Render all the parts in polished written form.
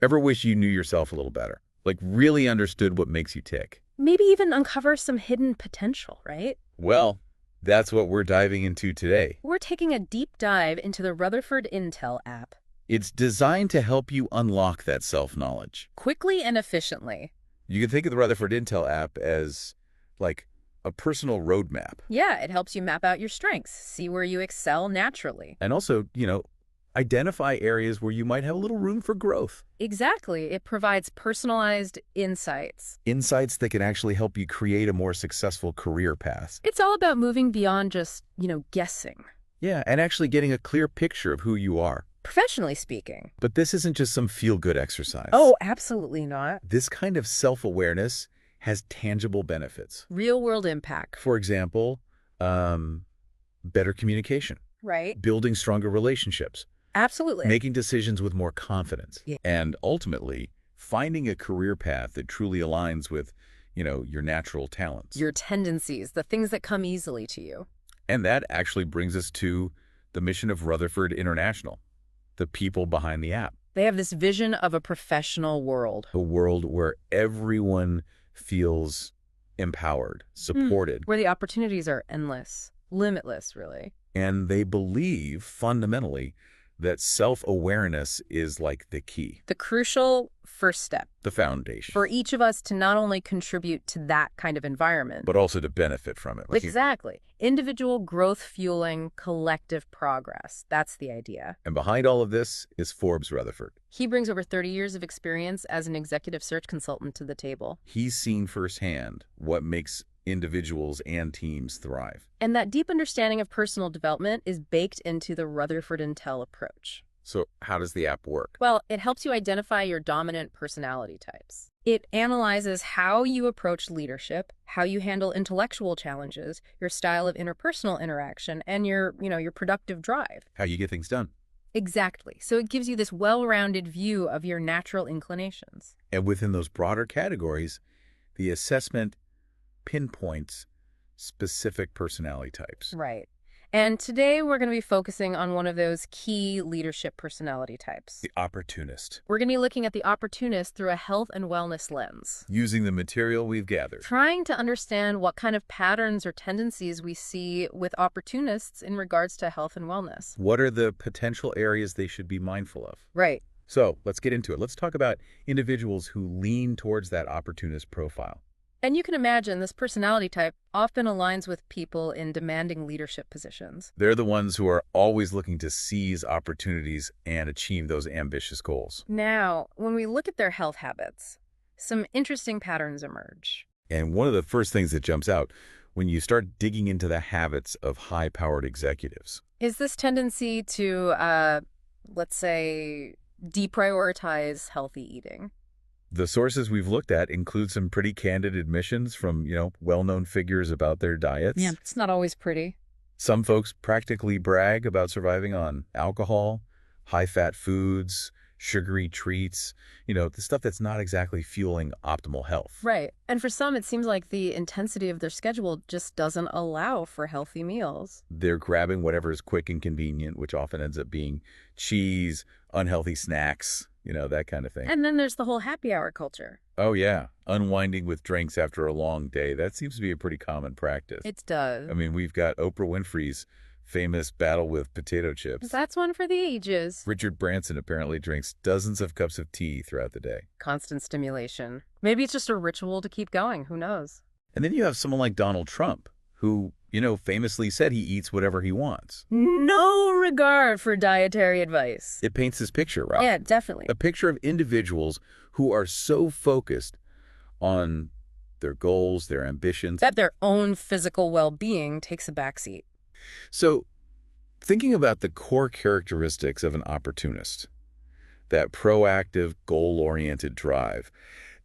Ever wish you knew yourself a little better? Like really understood what makes you tick? Maybe even uncover some hidden potential, right? Well, that's what we're diving into today. We're taking a deep dive into the RutherfordINTEL app. It's designed to help you unlock that self-knowledge. Quickly and efficiently. You can think of the Rutherford Intel app as like a personal roadmap. Yeah, it helps you map out your strengths, see where you excel naturally. And also, identify areas where you might have a little room for growth. Exactly. It provides personalized insights. Insights that can actually help you create a more successful career path. It's all about moving beyond just, guessing. Yeah, and actually getting a clear picture of who you are. Professionally speaking. But this isn't just some feel-good exercise. Oh, absolutely not. This kind of self-awareness has tangible benefits. Real-world impact. For example, better communication. Right. Building stronger relationships. Absolutely. Making decisions with more confidence. Yeah. And ultimately, finding a career path that truly aligns with, your natural talents. Your tendencies, the things that come easily to you. And that actually brings us to the mission of Rutherford International, the people behind the app. They have this vision of a professional world. A world where everyone feels empowered, supported. Where the opportunities are endless, limitless, really. And they believe, fundamentally, that self-awareness is like the key. The crucial first step. The foundation. For each of us to not only contribute to that kind of environment, but also to benefit from it. Exactly. Individual growth fueling collective progress. That's the idea. And behind all of this is Forbes Rutherford. He brings over 30 years of experience as an executive search consultant to the table. He's seen firsthand what makes individuals and teams thrive. And that deep understanding of personal development is baked into the RutherfordINTEL approach. So how does the app work? Well, it helps you identify your dominant personality types. It analyzes how you approach leadership, how you handle intellectual challenges, your style of interpersonal interaction, and your productive drive. How you get things done. Exactly. So it gives you this well-rounded view of your natural inclinations. And within those broader categories, the assessment pinpoints specific personality types. Right. And today we're going to be focusing on one of those key leadership personality types. The Opportunist. We're going to be looking at the Opportunist through a health and wellness lens. Using the material we've gathered. Trying to understand what kind of patterns or tendencies we see with Opportunists in regards to health and wellness. What are the potential areas they should be mindful of? Right. So let's get into it. Let's talk about individuals who lean towards that Opportunist profile. And you can imagine this personality type often aligns with people in demanding leadership positions. They're the ones who are always looking to seize opportunities and achieve those ambitious goals. Now, when we look at their health habits, some interesting patterns emerge. And one of the first things that jumps out when you start digging into the habits of high-powered executives is this tendency to, let's say, deprioritize healthy eating. The sources we've looked at include some pretty candid admissions from, well-known figures about their diets. Yeah, it's not always pretty. Some folks practically brag about surviving on alcohol, high-fat foods, sugary treats, the stuff that's not exactly fueling optimal health. Right. And for some, it seems like the intensity of their schedule just doesn't allow for healthy meals. They're grabbing whatever is quick and convenient, which often ends up being cheese, unhealthy snacks, that kind of thing. And then there's the whole happy hour culture. Oh, yeah. Unwinding with drinks after a long day. That seems to be a pretty common practice. It does. I mean, we've got Oprah Winfrey's famous battle with potato chips. That's one for the ages. Richard Branson apparently drinks dozens of cups of tea throughout the day. Constant stimulation. Maybe it's just a ritual to keep going. Who knows? And then you have someone like Donald Trump, who, famously said he eats whatever he wants. No regard for dietary advice. It paints this picture, Rob. Yeah, definitely. A picture of individuals who are so focused on their goals, their ambitions, that their own physical well-being takes a backseat. So, thinking about the core characteristics of an opportunist, that proactive, goal-oriented drive,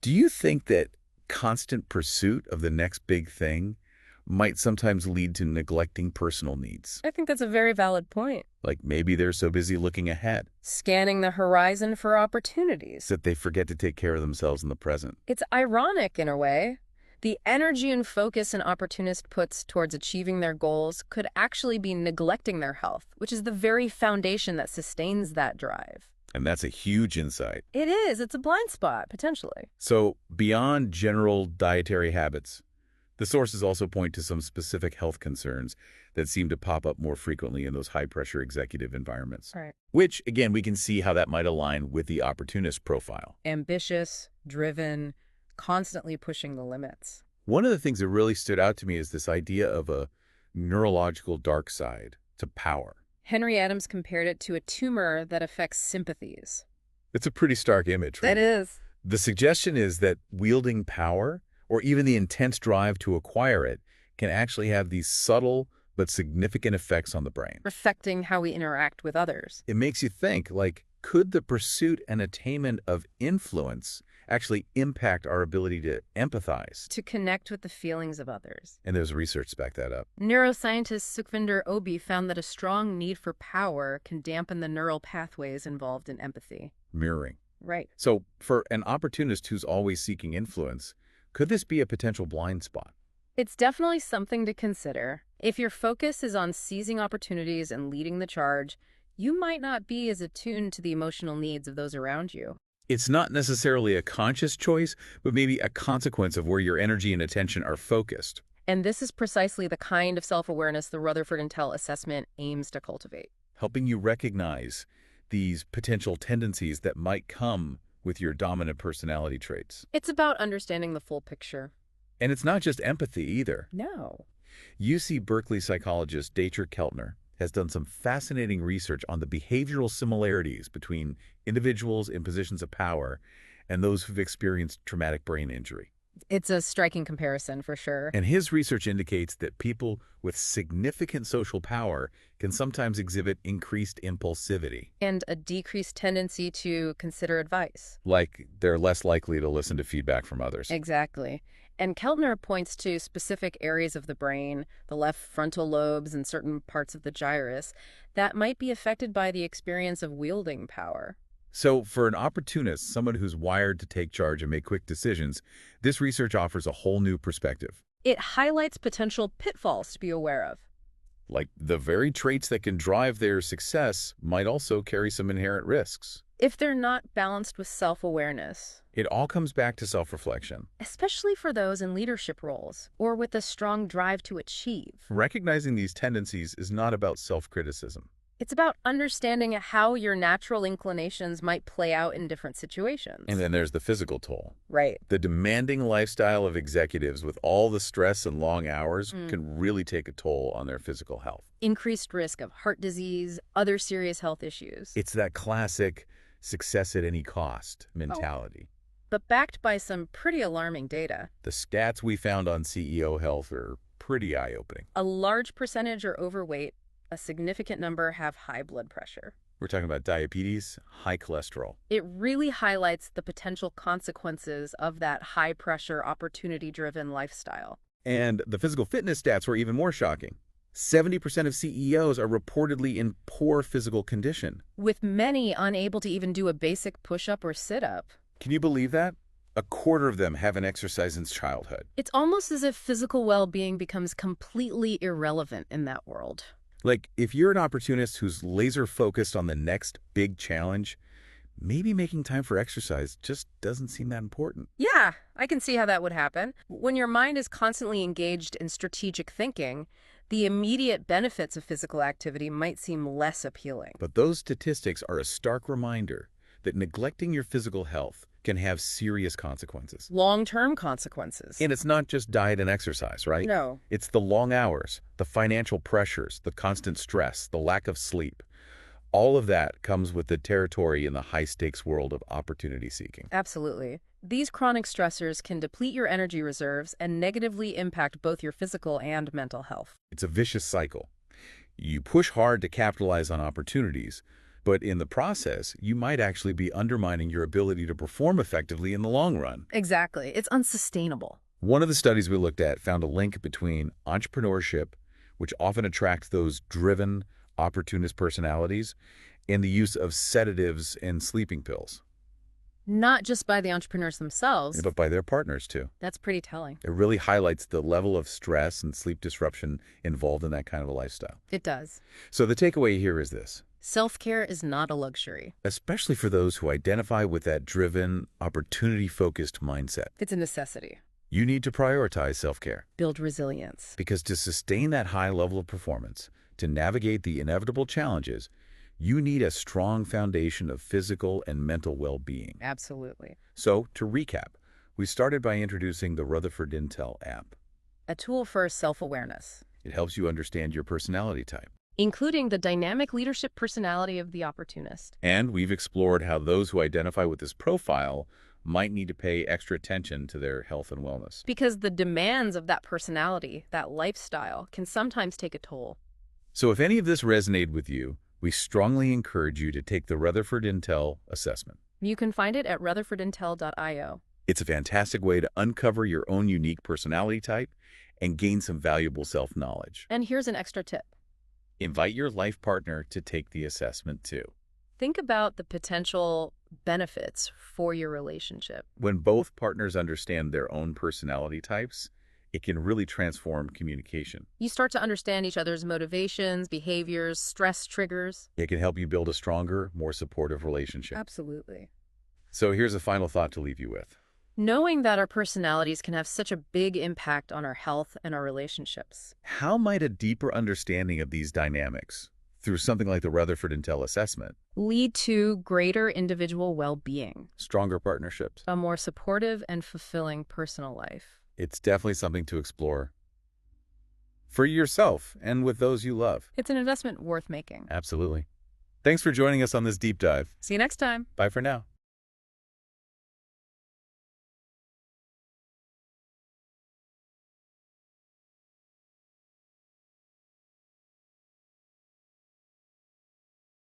do you think that constant pursuit of the next big thing might sometimes lead to neglecting personal needs? I think that's a very valid point. Like maybe they're so busy looking ahead, scanning the horizon for opportunities, that they forget to take care of themselves in the present. It's ironic in a way. The energy and focus an opportunist puts towards achieving their goals could actually be neglecting their health, which is the very foundation that sustains that drive. And that's a huge insight. It is. It's a blind spot, potentially. So beyond general dietary habits, the sources also point to some specific health concerns that seem to pop up more frequently in those high-pressure executive environments. Right. Which, again, we can see how that might align with the opportunist profile. Ambitious, driven, constantly pushing the limits. One of the things that really stood out to me is this idea of a neurological dark side to power. Henry Adams compared it to a tumor that affects sympathies. It's a pretty stark image, right? That is. The suggestion is that wielding power, or even the intense drive to acquire it, can actually have these subtle but significant effects on the brain. Affecting how we interact with others. It makes you think, like, could the pursuit and attainment of influence actually impact our ability to empathize? To connect with the feelings of others. And there's research to back that up. Neuroscientist Sukhvinder Obi found that a strong need for power can dampen the neural pathways involved in empathy. Mirroring. Right. So for an opportunist who's always seeking influence, could this be a potential blind spot? It's definitely something to consider. If your focus is on seizing opportunities and leading the charge, you might not be as attuned to the emotional needs of those around you. It's not necessarily a conscious choice, but maybe a consequence of where your energy and attention are focused. And this is precisely the kind of self-awareness the RutherfordINTEL assessment aims to cultivate. Helping you recognize these potential tendencies that might come with your dominant personality traits. It's about understanding the full picture. And it's not just empathy either. No. UC Berkeley psychologist Dietrich Keltner has done some fascinating research on the behavioral similarities between individuals in positions of power and those who've experienced traumatic brain injury. It's a striking comparison, for sure. And his research indicates that people with significant social power can sometimes exhibit increased impulsivity. And a decreased tendency to consider advice. Like they're less likely to listen to feedback from others. Exactly. And Keltner points to specific areas of the brain, the left frontal lobes and certain parts of the gyrus, that might be affected by the experience of wielding power. So for an opportunist, someone who's wired to take charge and make quick decisions, this research offers a whole new perspective. It highlights potential pitfalls to be aware of. Like the very traits that can drive their success might also carry some inherent risks. If they're not balanced with self-awareness. It all comes back to self-reflection. Especially for those in leadership roles or with a strong drive to achieve. Recognizing these tendencies is not about self-criticism. It's about understanding how your natural inclinations might play out in different situations. And then there's the physical toll. Right. The demanding lifestyle of executives with all the stress and long hours can really take a toll on their physical health. Increased risk of heart disease, other serious health issues. It's that classic success at any cost mentality. But backed by some pretty alarming data. The stats we found on CEO health are pretty eye-opening. A large percentage are overweight. A significant number have high blood pressure. We're talking about diabetes, high cholesterol. It really highlights the potential consequences of that high-pressure, opportunity-driven lifestyle. And the physical fitness stats were even more shocking. 70% of CEOs are reportedly in poor physical condition. With many unable to even do a basic push-up or sit-up. Can you believe that? A quarter of them haven't exercised since childhood. It's almost as if physical well-being becomes completely irrelevant in that world. Like, if you're an opportunist who's laser-focused on the next big challenge, maybe making time for exercise just doesn't seem that important. Yeah, I can see how that would happen. When your mind is constantly engaged in strategic thinking, the immediate benefits of physical activity might seem less appealing. But those statistics are a stark reminder that neglecting your physical health can have serious consequences. Long-term consequences. And it's not just diet and exercise, right? No. It's the long hours, the financial pressures, the constant stress, the lack of sleep. All of that comes with the territory in the high-stakes world of opportunity seeking. Absolutely. These chronic stressors can deplete your energy reserves and negatively impact both your physical and mental health. It's a vicious cycle. You push hard to capitalize on opportunities, but in the process, you might actually be undermining your ability to perform effectively in the long run. Exactly. It's unsustainable. One of the studies we looked at found a link between entrepreneurship, which often attracts those driven, opportunist personalities, and the use of sedatives and sleeping pills. Not just by the entrepreneurs themselves. But by their partners, too. That's pretty telling. It really highlights the level of stress and sleep disruption involved in that kind of a lifestyle. It does. So the takeaway here is this. Self-care is not a luxury. especially for those who identify with that driven, opportunity-focused mindset. It's a necessity. You need to prioritize self-care Build resilience. because to sustain that high level of performance, to navigate the inevitable challenges, you need a strong foundation of physical and mental well-being. Absolutely. So, to recap, we started by introducing the RutherfordINTEL app. A tool for self-awareness, It helps you understand your personality type. including the dynamic leadership personality of the opportunist. And we've explored how those who identify with this profile might need to pay extra attention to their health and wellness. Because the demands of that personality, that lifestyle, can sometimes take a toll. So if any of this resonated with you, we strongly encourage you to take the RutherfordINTEL assessment. You can find it at RutherfordINTEL.io. It's a fantastic way to uncover your own unique personality type and gain some valuable self-knowledge. And here's an extra tip. Invite your life partner to take the assessment too. Think about the potential benefits for your relationship. When both partners understand their own personality types, it can really transform communication. You start to understand each other's motivations, behaviors, stress triggers. It can help you build a stronger, more supportive relationship. Absolutely. So here's a final thought to leave you with. Knowing that our personalities can have such a big impact on our health and our relationships. How might a deeper understanding of these dynamics, through something like the RutherfordINTEL assessment, Lead to greater individual well-being, stronger partnerships? a more supportive and fulfilling personal life. It's definitely something to explore for yourself and with those you love. It's an investment worth making. Absolutely. Thanks for joining us on this deep dive. See you next time. Bye for now.